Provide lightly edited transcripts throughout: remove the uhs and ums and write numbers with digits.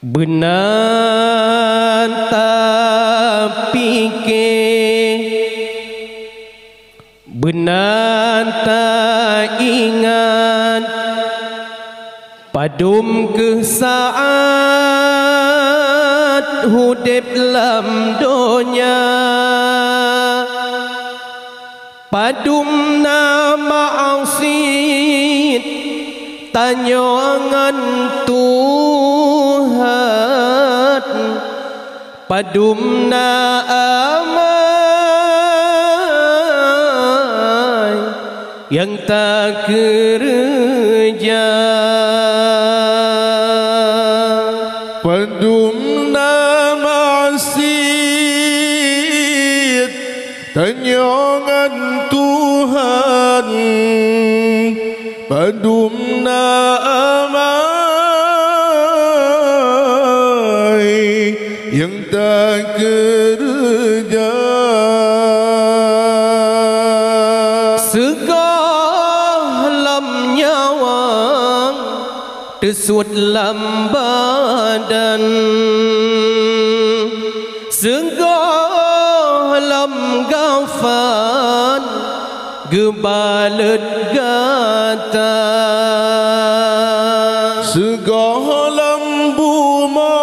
Benar tak fikir, benar tak ingat, padum ke saat hudip lam donya, padum nama asid tanyangan Tuhan, padum na amai yang tak kerja, padum na masid tanyangan Tuhan, padum na amai yang tak kerja, segalam nyawang desut lam badan, segalam gafan gebalet gata, segalam buma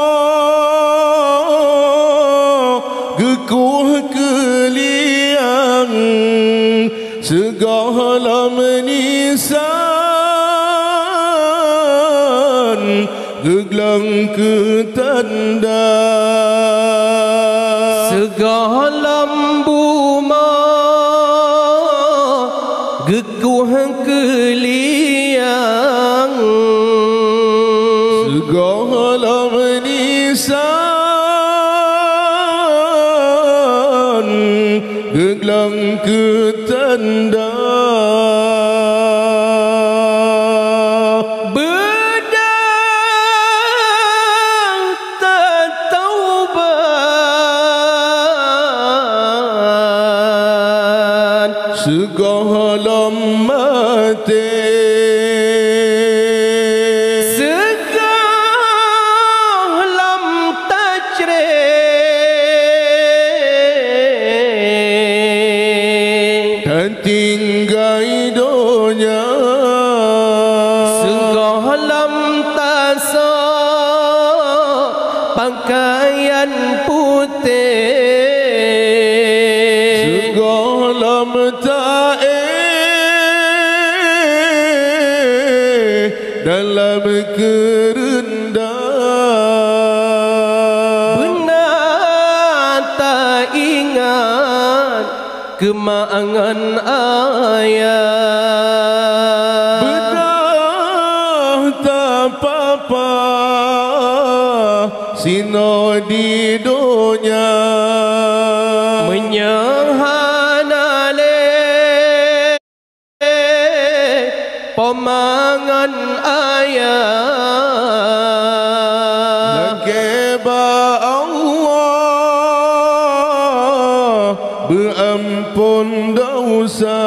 gekuh keliang, segalam nisan geglang ketanda, segalam buma gekuh keliang, segalam nisan geglang ketanda, bedang tak taubat, segalam mati, segalam tajre, dan tinggai donya, segalam tasa pakaian putih, segalam tae dalam kerendah, benar tak ingat kemangan ayah, benar tak apa-apa sino di donya, menyahanale pemangan ayah, lakeba Allah berampun dosa,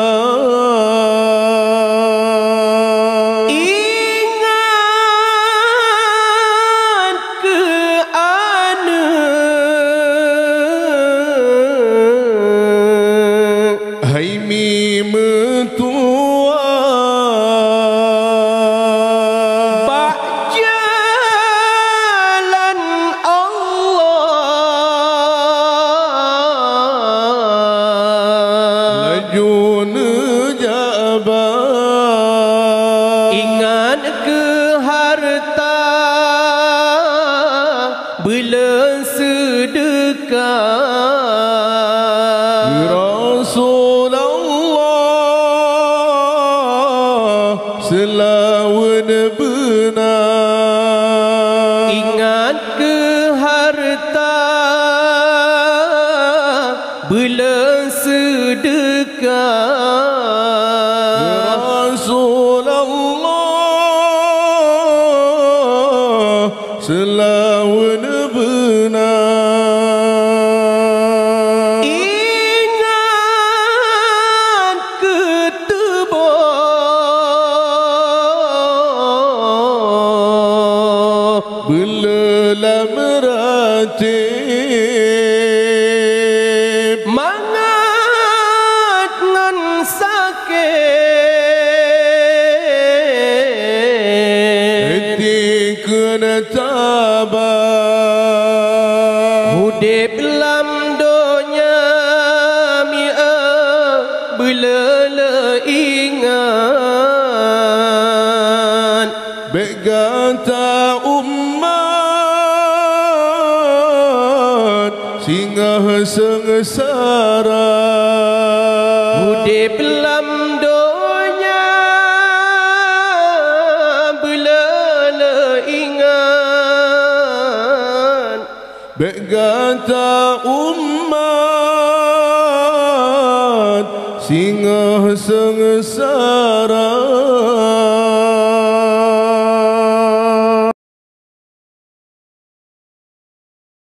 ingat ke ana hai mi metua, bak jalan Allah, laju nejabat, ingat ke harta bila sedekah, Rasulullah selawan benar, ingat ke harta bila sedekah, Rasulullah selawan benar, ingat ke tebal Bulalah meratib mangat ngan sakit hati kena tabah hudip lam donya mia belala ingat begata umat singgah sengsara hudip lam donya belala ingat begata umat singgah sengsara